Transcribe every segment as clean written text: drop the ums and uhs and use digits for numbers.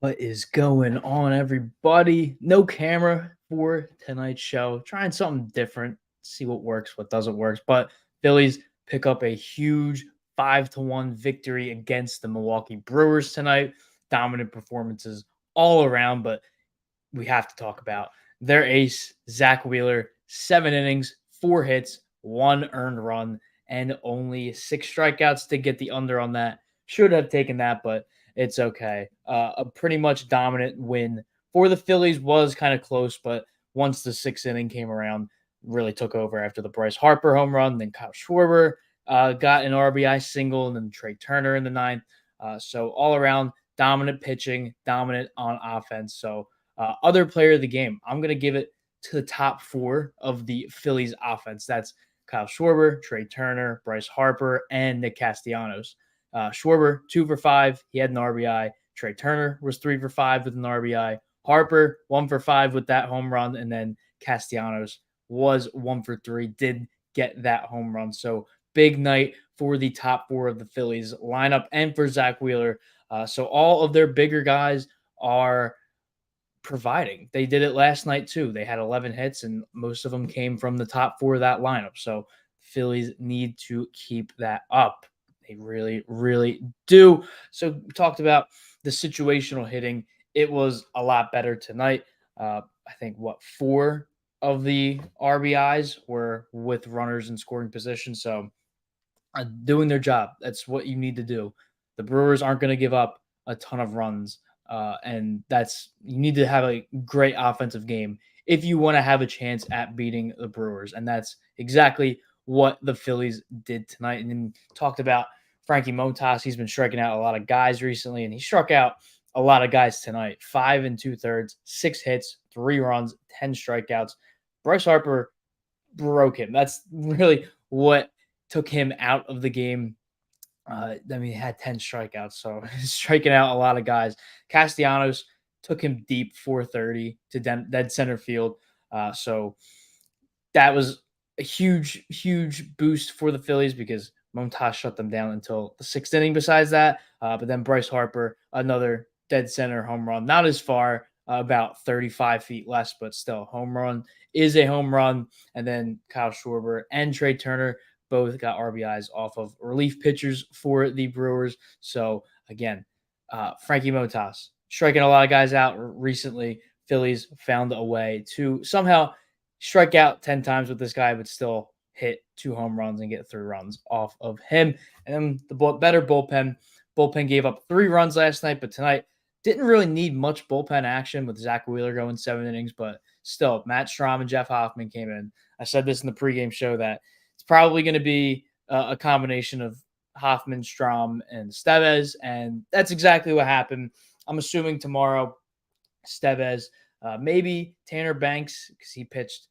What is going on, everybody? No camera for tonight's show. Trying something different, see what works, what doesn't work. But Phillies pick up a huge 5-1 victory against the Milwaukee Brewers tonight. Dominant performances all around, but we have to talk about their ace, Zack Wheeler, 7 innings, 4 hits, 1 earned run, and only 6 strikeouts to get the under on that. Should have taken that, but it's okay. A pretty much dominant win for the Phillies was kind of close, but once the 6th inning came around, really took over after the Bryce Harper home run. Then Kyle Schwarber got an RBI single, and then Trey Turner in the ninth. So all around, dominant pitching, dominant on offense. So other player of the game, I'm going to give it to the top 4 of the Phillies offense. That's Kyle Schwarber, Trey Turner, Bryce Harper, and Nick Castellanos. Schwarber, 2 for 5. He had an RBI. Trey Turner was 3 for 5 with an RBI. Harper, 1 for 5 with that home run. And then Castellanos was 1 for 3, did get that home run. So big night for the top 4 of the Phillies lineup and for Zack Wheeler. So all of their bigger guys are providing. They did it last night too. They had 11 hits, and most of them came from the top 4 of that lineup. So Phillies need to keep that up. They really, really do. So we talked about the situational hitting. It was a lot better tonight. I think 4 of the RBIs were with runners in scoring position. So doing their job. That's what you need to do. The Brewers aren't going to give up a ton of runs, and you need to have a great offensive game if you want to have a chance at beating the Brewers, and that's exactly what the Phillies did tonight. And then talked about Frankie Montas. He's been striking out a lot of guys recently, and he struck out a lot of guys tonight. 5 2/3, 6 hits, 3 runs, 10 strikeouts. Bryce Harper broke him. That's really what took him out of the game. He had 10 strikeouts, so striking out a lot of guys. Castellanos took him deep 430 to dead center field. So that was a huge, huge boost for the Phillies because Montas shut them down until the 6th inning. Besides that, but then Bryce Harper, another dead center home run, not as far, about 35 feet less, but still, home run is a home run. And then Kyle Schwarber and Trey Turner both got RBIs off of relief pitchers for the Brewers. So again, Frankie Montas striking a lot of guys out recently. Phillies found a way to somehow strike out 10 times with this guy, but still hit 2 home runs and get 3 runs off of him. And then the better bullpen. Bullpen gave up 3 runs last night, but tonight didn't really need much bullpen action with Zack Wheeler going 7 innings, but still, Matt Strahm and Jeff Hoffman came in. I said this in the pregame show that it's probably going to be a combination of Hoffman, Strahm, and Estevez, and that's exactly what happened. I'm assuming tomorrow, Estevez, maybe Tanner Banks, because he pitched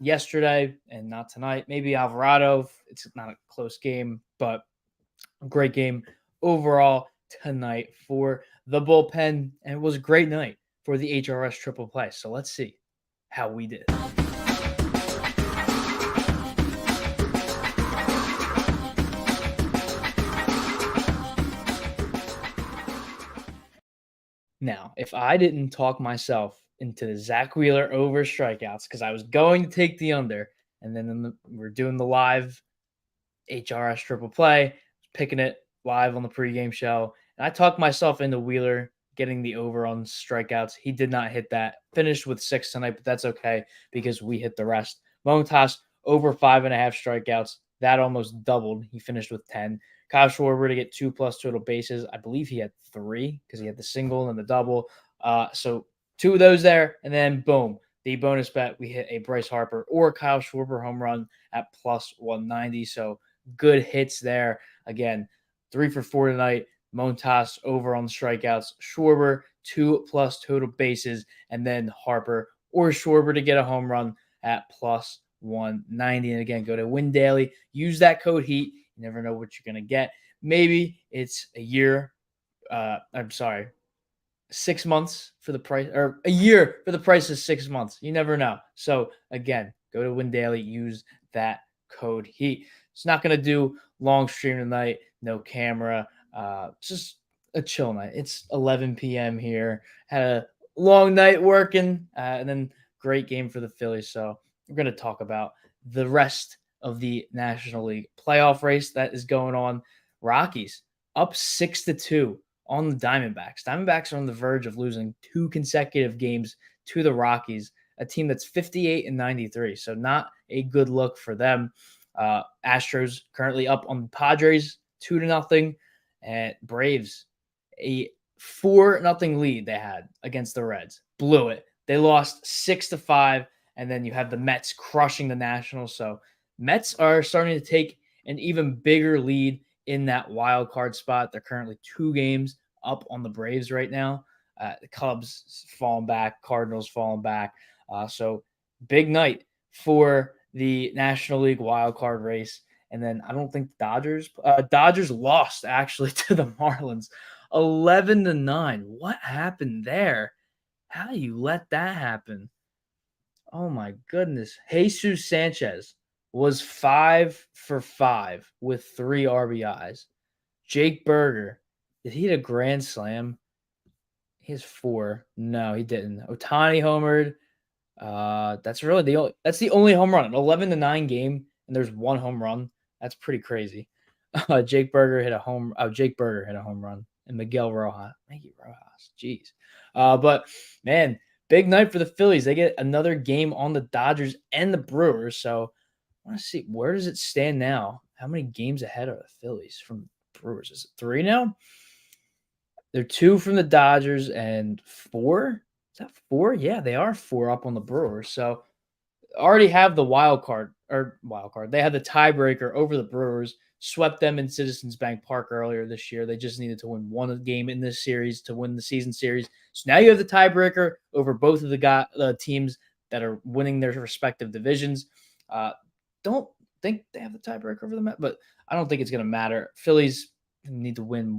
yesterday and not tonight. Maybe Alvarado. It's not a close game, but a great game overall tonight for the bullpen. And it was a great night for the HRS Triple play. So let's see how we did. Now, if I didn't talk myself into the Zack Wheeler over strikeouts, because I was going to take the under, and then we're doing the live HRS Triple play, picking it live on the pregame show, and I talked myself into Wheeler getting the over on strikeouts. He did not hit that. Finished with 6 tonight, but that's okay because we hit the rest. Montas over 5.5 strikeouts. That almost doubled. He finished with 10. Kyle Schwarber to get 2+ total bases. I believe he had 3 because he had the single and the double. So 2 of those there, and then boom, the bonus bet, we hit a Bryce Harper or Kyle Schwarber home run at +190. So good hits there. Again, 3 for 4 tonight. Montas over on the strikeouts. Schwarber 2+ total bases, and then Harper or Schwarber to get a home run at +190. And again, go to Win Daily. Use that code HEAT. You never know what you're going to get. Maybe it's a year. 6 months for the price, or a year for the price of 6 months. You never know. So again, go to Win Daily. Use that code HEAT. It's not going to do long stream tonight. No camera. Just a chill night. It's 11 p.m. here. Had a long night working, and then great game for the Phillies. So we're going to talk about the rest of the National League playoff race that is going on. Rockies up 6-2 on the Diamondbacks. Diamondbacks are on the verge of losing 2 consecutive games to the Rockies, a team that's 58-93. So not a good look for them. Astros currently up on the Padres 2-0, and Braves a 4-0 lead they had against the Reds. Blew it. They lost 6-5, and then you have the Mets crushing the Nationals. So Mets are starting to take an even bigger lead in that wild card spot. They're currently 2 games up on the Braves right now. The Cubs falling back, Cardinals falling back. So big night for the National League wild card race. And then I don't think Dodgers lost actually to the Marlins 11-9. What happened there? How do you let that happen? Oh my goodness. Jesus Sanchez was 5 for 5 with 3 RBIs. Jake Berger, did he hit a grand slam? He has 4. No, he didn't. Ohtani homered. That's really the only home run. An 11-9 game, and there's 1 home run. That's pretty crazy. Jake Berger hit a home run, and Miguel Rojas. Jeez. But man, big night for the Phillies. They get another game on the Dodgers and the Brewers. So I want to see, where does it stand now? How many games ahead are the Phillies from Brewers? Is it 3 now? They're 2 from the Dodgers and 4. Is that 4? Yeah, they are 4 up on the Brewers. So already have the wild card. They had the tiebreaker over the Brewers, swept them in Citizens Bank Park earlier this year. They just needed to win 1 game in this series to win the season series. So now you have the tiebreaker over both of the teams that are winning their respective divisions. Don't think they have the tiebreaker over the Mets, but I don't think it's going to matter. Phillies need to win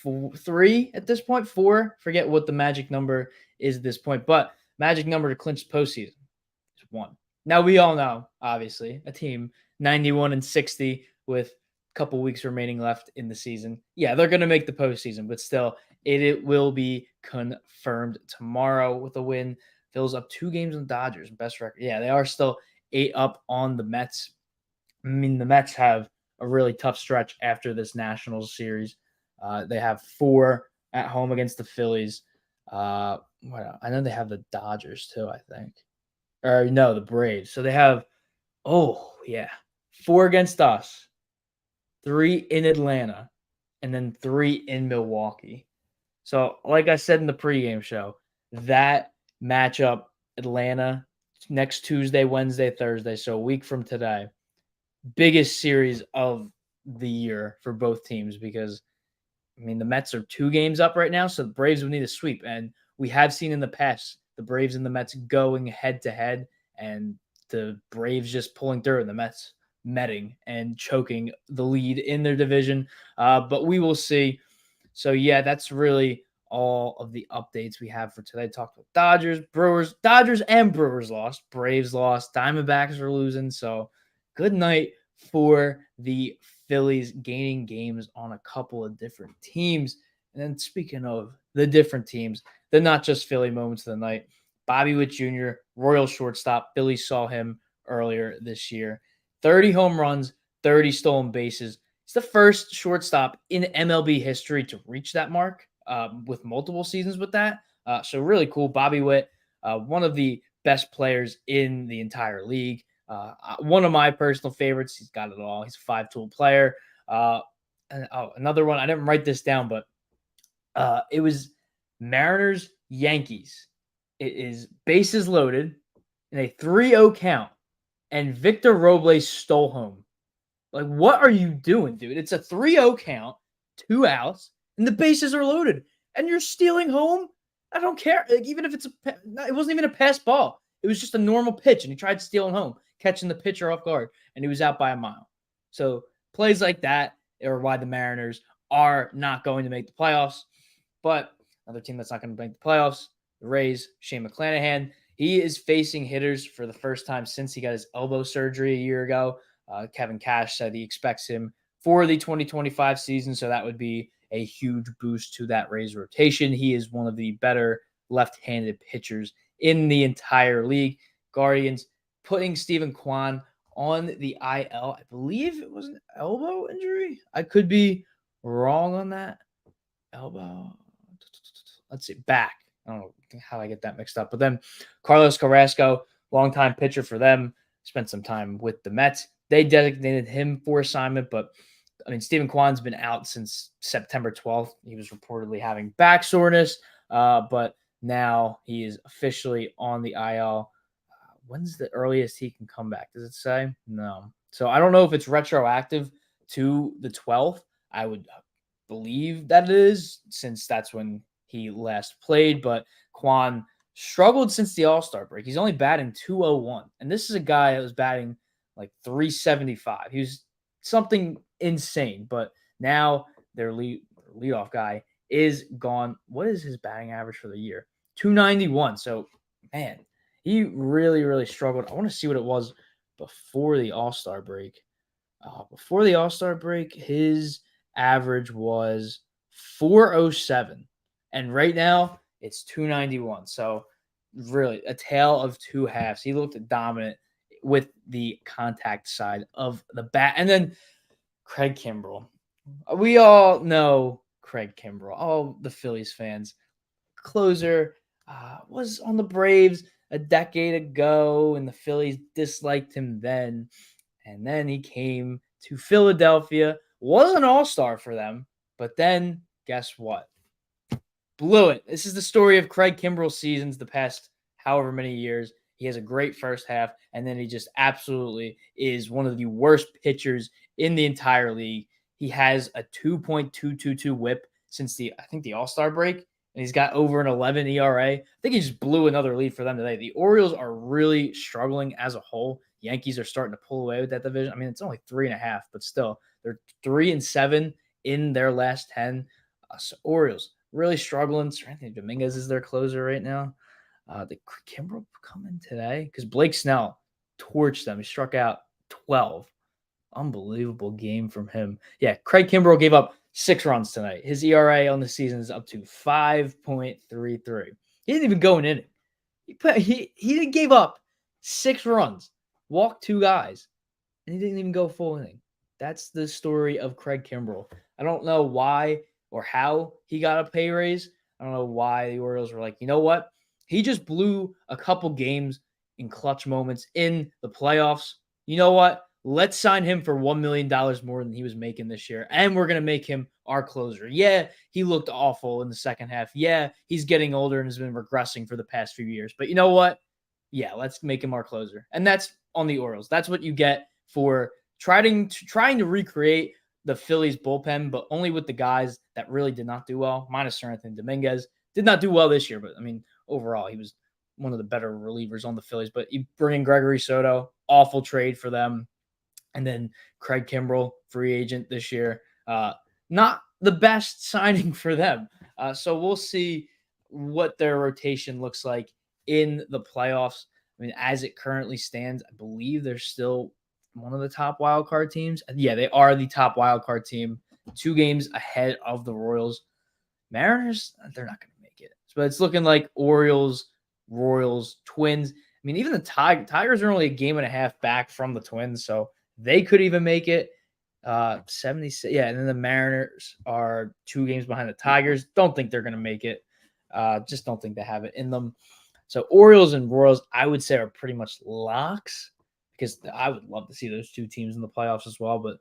3 at this point, 4. Forget what the magic number is at this point, but magic number to clinch postseason is 1. Now we all know, obviously, a team 91-60 with a couple weeks remaining left in the season. Yeah, they're going to make the postseason, but still, it will be confirmed tomorrow with a win. Phil's up 2 games on the Dodgers, best record. Yeah, they are still 8 up on the Mets. I mean, the Mets have a really tough stretch after this Nationals series. They have 4 at home against the Phillies. I know they have the Dodgers too, I think. Or no, the Braves. So they have, 4 against us, 3 in Atlanta, and then 3 in Milwaukee. So like I said in the pregame show, that matchup, Atlanta, next Tuesday, Wednesday, Thursday, so a week from today, biggest series of the year for both teams because, I mean, the Mets are 2 games up right now, so the Braves would need a sweep. And we have seen in the past the Braves and the Mets going head-to-head, and the Braves just pulling through, and the Mets metting and choking the lead in their division. But we will see. So, yeah, that's really all of the updates we have for today. Talked about Dodgers and Brewers lost. Braves lost. Diamondbacks are losing. So, good night for the Phillies gaining games on a couple of different teams. And then speaking of the different teams, they're not just Philly moments of the night. Bobby Witt Jr., Royal shortstop. Phillies saw him earlier this year. 30 home runs, 30 stolen bases. He's the first shortstop in MLB history to reach that mark with multiple seasons with that. So really cool. Bobby Witt, one of the best players in the entire league. One of my personal favorites. He's got it all. He's a 5-tool player. Another one. I didn't write this down, but it was Mariners Yankees. It is bases loaded in a 3-0 count, and Victor Robles stole home. Like, what are you doing, dude? It's a 3-0 count, 2 outs, and the bases are loaded, and you're stealing home? I don't care. Like, even if it wasn't even a pass ball. It was just a normal pitch, and he tried stealing home, catching the pitcher off guard, and he was out by a mile. So plays like that are why the Mariners are not going to make the playoffs. But another team that's not going to make the playoffs, the Rays, Shane McClanahan. He is facing hitters for the first time since he got his elbow surgery a year ago. Kevin Cash said he expects him for the 2025 season, so that would be a huge boost to that Rays rotation. He is one of the better left-handed pitchers in the entire league. Guardians putting Steven Kwan on the IL. I believe it was an elbow injury. I could be wrong on that. Elbow. Let's see. Back. I don't know how I get that mixed up. But then Carlos Carrasco, longtime pitcher for them, spent some time with the Mets. They designated him for assignment, but I mean, Steven Kwan's been out since September 12th. He was reportedly having back soreness, but now he is officially on the IL. When's the earliest he can come back? Does it say? No. So I don't know if it's retroactive to the 12th. I would believe that it is, since that's when he last played. But Kwan struggled since the All-Star break. He's only batting .201. And this is a guy that was batting like .375. He was something insane. But now their leadoff guy is gone. What is his batting average for the year? .291. So, man, he really, really struggled. I want to see what it was before the All-Star break. Before the All-Star break, his average was .407. And right now, it's .291. So, really, a tale of two halves. He looked dominant with the contact side of the bat. And then Craig Kimbrell. We all know Craig Kimbrell. All the Phillies fans. Closer, was on the Braves a decade ago, and the Phillies disliked him then. And then he came to Philadelphia, was an all-star for them, but then guess what? Blew it. This is the story of Craig Kimbrell's seasons the past however many years. He has a great first half, and then he just absolutely is one of the worst pitchers in the entire league. He has a 2.222 whip since the All-Star break, and he's got over an 11 ERA. I think he just blew another lead for them today. The Orioles are really struggling as a whole. Yankees are starting to pull away with that division. I mean, it's only 3.5, but still, they're 3-7 in their last 10. So Orioles really struggling. Anthony Dominguez is their closer right now. Did Kimbrell come in today? Because Blake Snell torched them. He struck out 12. Unbelievable game from him. Yeah, Craig Kimbrell gave up 6 runs tonight. His ERA on the season is up to 5.33. He didn't even go an inning. He gave up 6 runs, walked 2 guys, and he didn't even go full inning. That's the story of Craig Kimbrell. I don't know why or how he got a pay raise. I don't know why the Orioles were like, you know what? He just blew a couple games in clutch moments in the playoffs. You know what? Let's sign him for $1 million more than he was making this year, and we're going to make him our closer. Yeah, he looked awful in the second half. Yeah, he's getting older and has been regressing for the past few years. But you know what? Yeah, let's make him our closer. And that's on the Orioles. That's what you get for trying to recreate the Phillies bullpen, but only with the guys that really did not do well, minus Anthony Dominguez. Did not do well this year, but I mean, overall, he was one of the better relievers on the Phillies. But you bring in Gregory Soto, awful trade for them. And then Craig Kimbrell, free agent this year. Not the best signing for them. So we'll see what their rotation looks like in the playoffs. I mean, as it currently stands, I believe they're still one of the top wildcard teams. Yeah, they are the top wildcard team, 2 games ahead of the Royals. Mariners, they're not going to make it. But it's looking like Orioles, Royals, Twins. I mean, even the Tigers are only a game and a half back from the Twins, so they could even make it. 76. Yeah, and then the Mariners are 2 games behind the Tigers. Don't think they're going to make it. Just don't think they have it in them. So Orioles and Royals, I would say, are pretty much locks, because I would love to see those 2 teams in the playoffs as well. But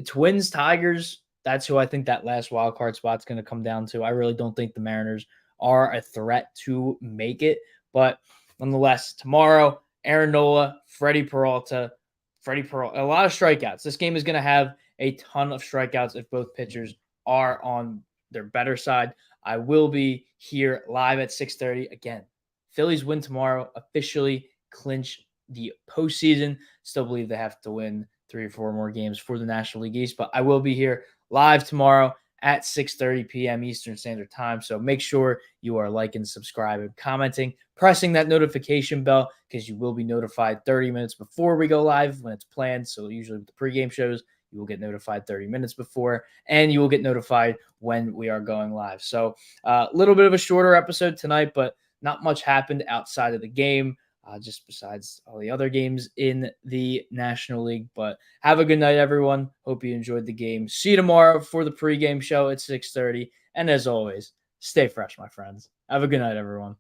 Twins, Tigers, that's who I think that last wild card spot's going to come down to. I really don't think the Mariners are a threat to make it. But nonetheless, tomorrow, Aaron Nola, Freddie Peralta, a lot of strikeouts. This game is going to have a ton of strikeouts if both pitchers are on their better side. I will be here live at 6:30. Again, Phillies win tomorrow, officially clinch the postseason. Still believe they have to win 3 or 4 more games for the National League East, but I will be here live tomorrow at 6:30 p.m. Eastern Standard Time. So make sure you are liking, subscribing, commenting, pressing that notification bell, because you will be notified 30 minutes before we go live when it's planned. So usually with the pregame shows, You will get notified 30 minutes before, and you will get notified when we are going live. So a little bit of a shorter episode tonight, but not much happened outside of the game, just besides all the other games in the National League. But have a good night, everyone. Hope you enjoyed the game. See you tomorrow for the pregame show at 6:30. And as always, stay fresh, my friends. Have a good night, everyone.